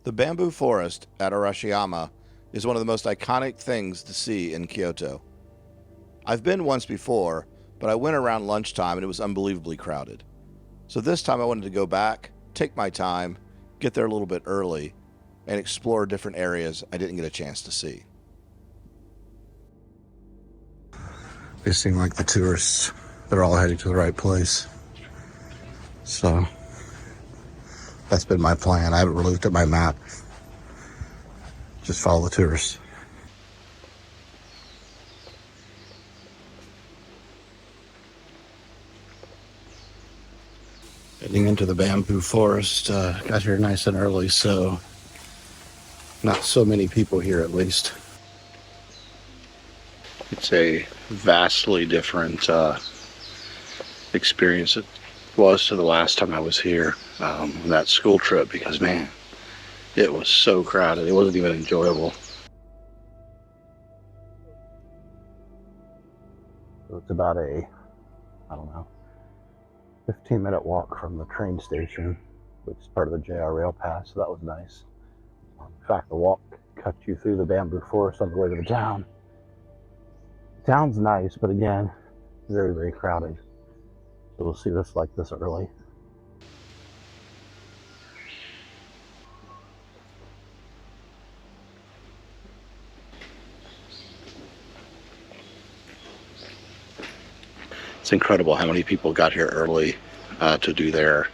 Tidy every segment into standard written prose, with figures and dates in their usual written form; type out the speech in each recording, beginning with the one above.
The bamboo forest at Arashiyama is one of the most iconic things to see in Kyoto. I've been once before, but I went around lunchtime and it was unbelievably crowded. So this time I wanted to go back, take my time, get there a little bit early, and explore different areas I didn't get a chance to see. They seem like the tourists, they're all heading to the right place. So that's been my plan. I haven't really looked at my map. Just follow the tourists. Heading into the bamboo forest. Got here nice and early, so not so many people here at least. It's a vastly different experience it was to the last time I was here, that school trip, because man, it was so crowded. It wasn't even enjoyable. So it's about a, 15-minute walk from the train station, which is part of the JR Rail Pass, so that was nice. In fact, the walk cuts you through the bamboo forest on the way to the town. The town's nice, but again, very, very crowded. So we'll see this like this early. It's incredible how many people got here early to do their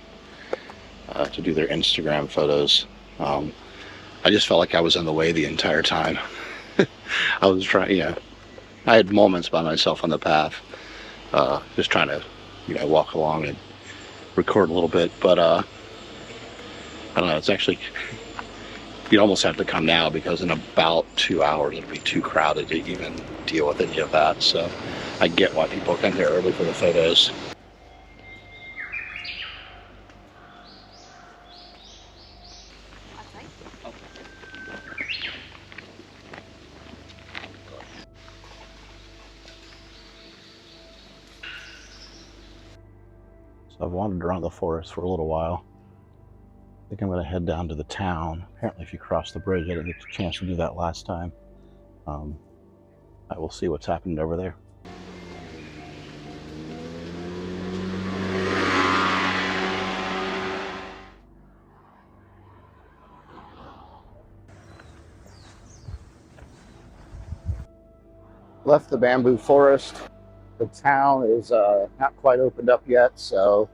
Instagram photos. I just felt like I was in the way the entire time. I was trying, I had moments by myself on the path, just trying to, walk along and record a little bit. But I don't know. It's actually, you'd almost have to come now because in about 2 hours it'd be too crowded to even deal with any of that. So I get why people come here early for the photos. So I've wandered around the forest for a little while. I think I'm going to head down to the town. Apparently if you cross the bridge, I didn't get a chance to do that last time. I will see what's happening over there. Left the bamboo forest. The town is not quite opened up yet, so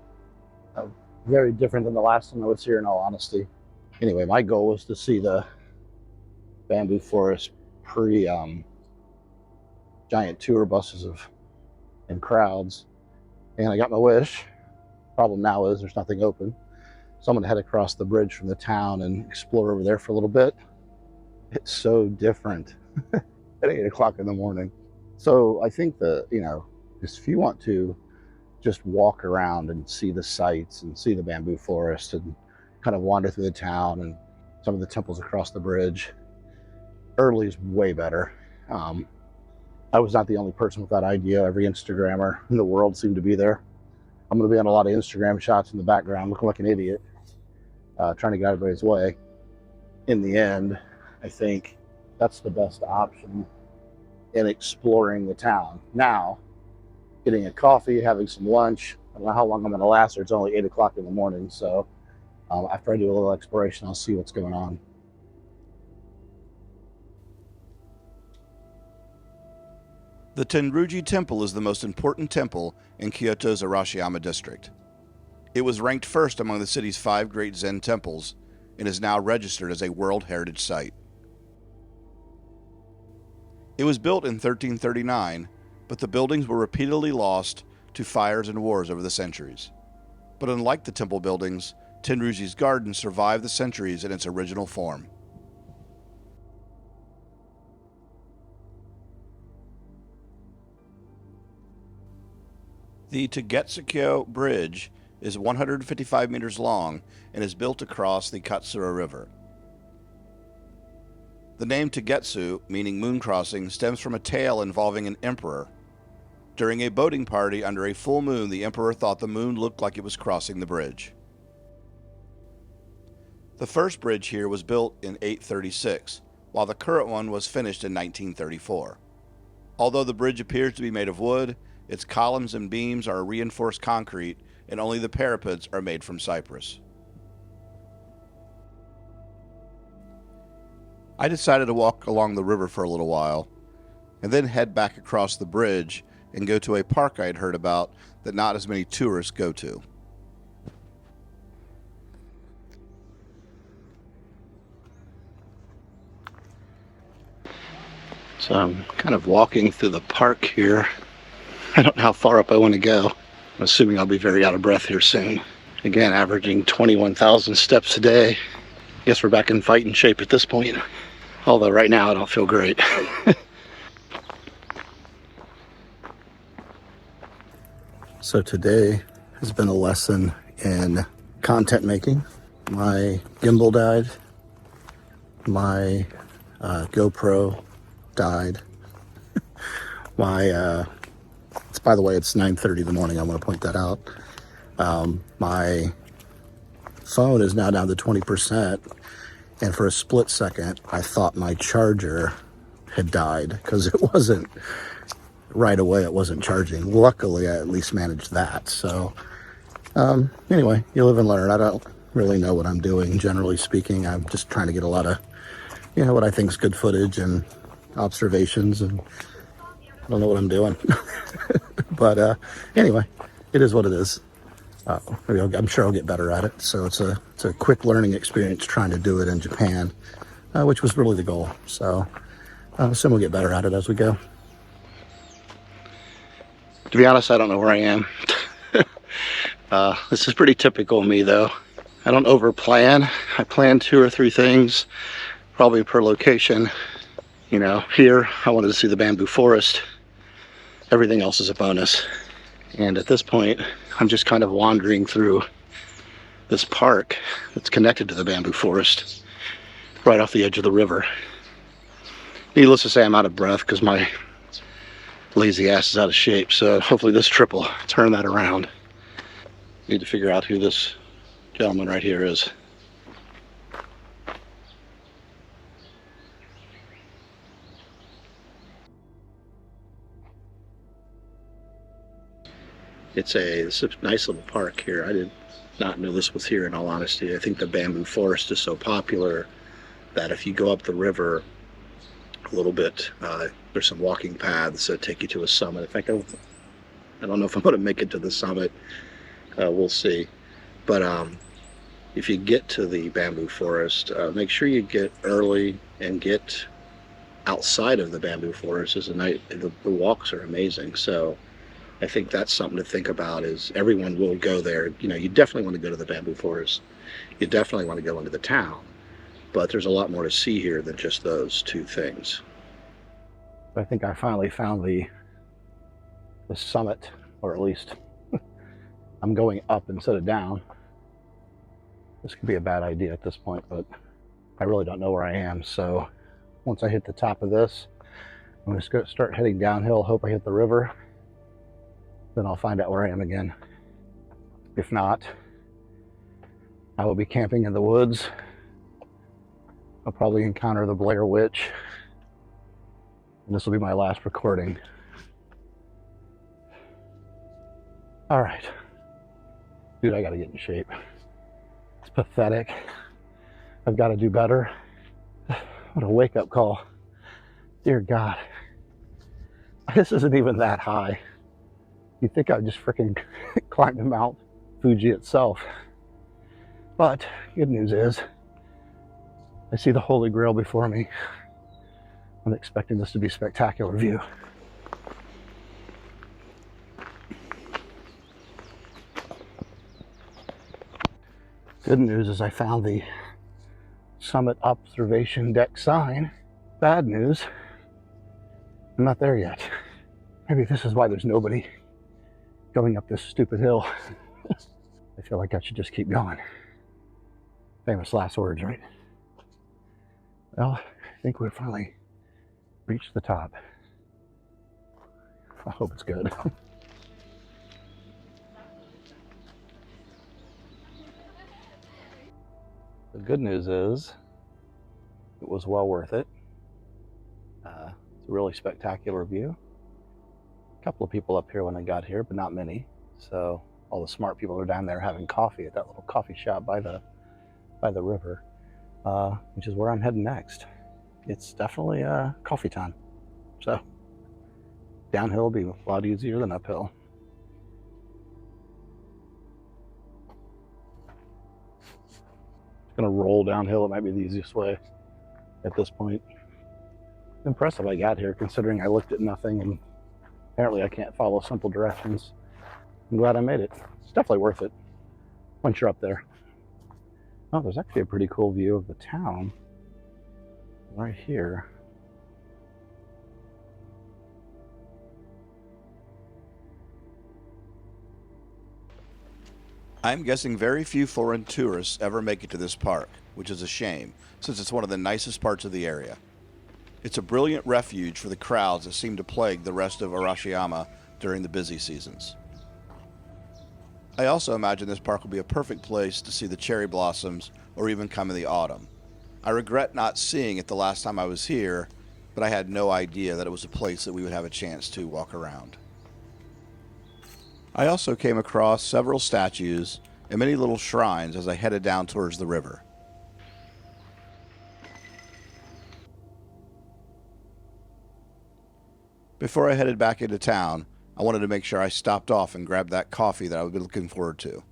very different than the last time I was here, in all honesty. Anyway, my goal was to see the bamboo forest pre giant tour buses and crowds, and I got my wish. Problem now is there's nothing open, so I'm gonna head across the bridge from the town and explore over there for a little bit. It's so different at 8 o'clock in the morning. So I think that, if you want to just walk around and see the sights and see the bamboo forest and kind of wander through the town and some of the temples across the bridge, early is way better. I was not the only person with that idea. Every Instagrammer in the world seemed to be there. I'm going to be on a lot of Instagram shots in the background looking like an idiot, trying to get out of everybody's way. In the end, I think that's the best option in exploring the town. Now, getting a coffee, having some lunch. I don't know how long I'm going to last there. It's only 8 o'clock in the morning, so after I do a little exploration, I'll see what's going on. The Tenryuji Temple is the most important temple in Kyoto's Arashiyama district. It was ranked first among the city's 5 great Zen temples and is now registered as a World Heritage Site. It was built in 1339, but the buildings were repeatedly lost to fires and wars over the centuries. But unlike the temple buildings, Tenryuji's garden survived the centuries in its original form. The Togetsukyo Bridge is 155 meters long and is built across the Katsura River. The name Togetsu, meaning moon crossing, stems from a tale involving an emperor. During a boating party under a full moon, the emperor thought the moon looked like it was crossing the bridge. The first bridge here was built in 836, while the current one was finished in 1934. Although the bridge appears to be made of wood, its columns and beams are reinforced concrete, and only the parapets are made from cypress. I decided to walk along the river for a little while, and then head back across the bridge and go to a park I'd heard about that not as many tourists go to. So I'm kind of walking through the park here. I don't know how far up I want to go. I'm assuming I'll be very out of breath here soon. Again, averaging 21,000 steps a day. Guess we're back in fighting shape at this point. Although right now I don't feel great. So today has been a lesson in content making. My gimbal died. My GoPro died. By the way, it's 9:30 in the morning. I want to point that out. My phone is now down to 20%. And for a split second, I thought my charger had died because it wasn't right away. It wasn't charging. Luckily, I at least managed that. So anyway, you live and learn. I don't really know what I'm doing, generally speaking. I'm just trying to get a lot of, what I think is good footage and observations, and I don't know what I'm doing. But anyway, it is what it is. I'm sure I'll get better at it. So it's a quick learning experience trying to do it in Japan, which was really the goal. So I assume we'll get better at it as we go. To be honest, I don't know where I am. This is pretty typical of me, though. I don't over plan. I plan 2 or 3 things, probably per location. Here I wanted to see the bamboo forest. Everything else is a bonus. And at this point, I'm just kind of wandering through this park that's connected to the bamboo forest, right off the edge of the river. Needless to say, I'm out of breath because my lazy ass is out of shape. So hopefully this trip will turn that around. Need to figure out who this gentleman right here is. It's a nice little park here. I did not know this was here, in all honesty. I think the bamboo forest is so popular that if you go up the river a little bit, there's some walking paths that take you to a summit. In fact, I don't know if I'm going to make it to the summit. We'll see. But if you get to the bamboo forest, make sure you get early and get outside of the bamboo forest. The walks are amazing. So I think that's something to think about, is everyone will go there. You definitely want to go to the bamboo forest. You definitely want to go into the town. But there's a lot more to see here than just those 2 things. I think I finally found the summit, or at least I'm going up instead of down. This could be a bad idea at this point, but I really don't know where I am. So once I hit the top of this, I'm going to start heading downhill. Hope I hit the river. Then I'll find out where I am again. If not, I will be camping in the woods. I'll probably encounter the Blair Witch. And this will be my last recording. All right. Dude, I gotta get in shape. It's pathetic. I've got to do better. What a wake-up call. Dear God. This isn't even that high. You'd think I'd just freaking climb Mount Fuji itself. But good news is, I see the Holy Grail before me. I'm expecting this to be a spectacular view. Good news is I found the summit observation deck sign. Bad news, I'm not there yet. Maybe this is why there's nobody going up this stupid hill. I feel like I should just keep going. Famous last words, right? Well, I think we've finally reached the top. I hope it's good. The good news is it was well worth it. It's a really spectacular view. A couple of people up here when I got here, but not many. So all the smart people are down there having coffee at that little coffee shop by the river, which is where I'm heading next. It's definitely coffee time. So downhill will be a lot easier than uphill. Gonna roll downhill. It might be the easiest way at this point. Impressive I got here, considering I looked at nothing and apparently I can't follow simple directions. I'm glad I made it. It's definitely worth it once you're up there. Oh, there's actually a pretty cool view of the town right here. I'm guessing very few foreign tourists ever make it to this park, which is a shame, since it's one of the nicest parts of the area. It's a brilliant refuge for the crowds that seem to plague the rest of Arashiyama during the busy seasons. I also imagine this park will be a perfect place to see the cherry blossoms or even come in the autumn. I regret not seeing it the last time I was here, but I had no idea that it was a place that we would have a chance to walk around. I also came across several statues and many little shrines as I headed down towards the river. Before I headed back into town, I wanted to make sure I stopped off and grabbed that coffee that I've been looking forward to.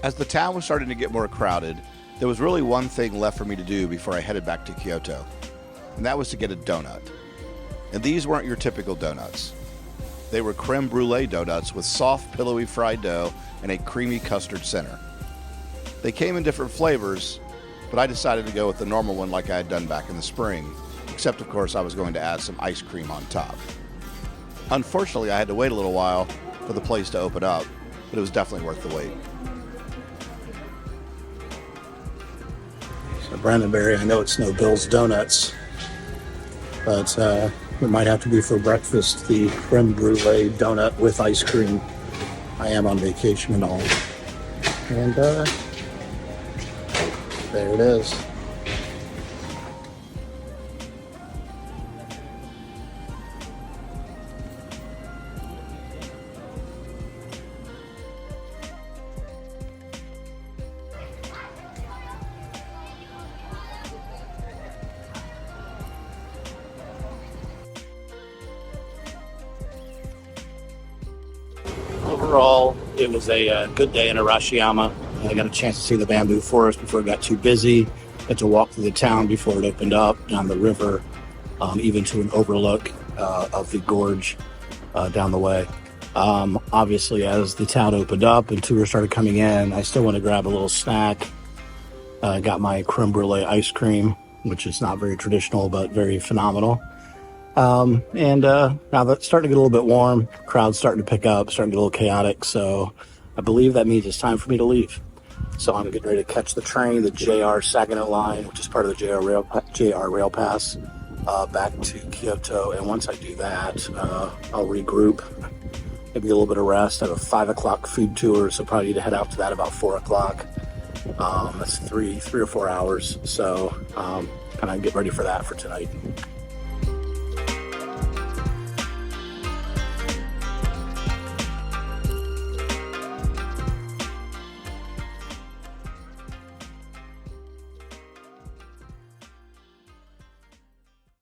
As the town was starting to get more crowded, there was really one thing left for me to do before I headed back to Kyoto, and that was to get a donut. And these weren't your typical donuts. They were creme brulee donuts with soft, pillowy fried dough and a creamy custard center. They came in different flavors, but I decided to go with the normal one like I had done back in the spring, except of course I was going to add some ice cream on top. Unfortunately, I had to wait a little while for the place to open up, but it was definitely worth the wait. So Brandonberry, I know it's no Bill's Donuts, but it might have to be for breakfast, the creme brulee donut with ice cream. I am on vacation and all. And there it is. Overall, it was a good day in Arashiyama. I got a chance to see the bamboo forest before it got too busy. Got to walk through the town before it opened up, down the river, even to an overlook of the gorge down the way. Obviously, as the town opened up and tours started coming in, I still want to grab a little snack. Got my creme brulee ice cream, which is not very traditional, but very phenomenal. Now that it's starting to get a little bit warm, crowd's starting to pick up, starting to get a little chaotic, so I believe that means it's time for me to leave. So I'm getting ready to catch the train, the JR Saginaw line, which is part of the JR Rail Pass, back to Kyoto. And once I do that, I'll regroup, maybe a little bit of rest. I have a 5 o'clock food tour, so probably need to head out to that about 4 o'clock. That's three or 4 hours, so kind of get ready for that for tonight.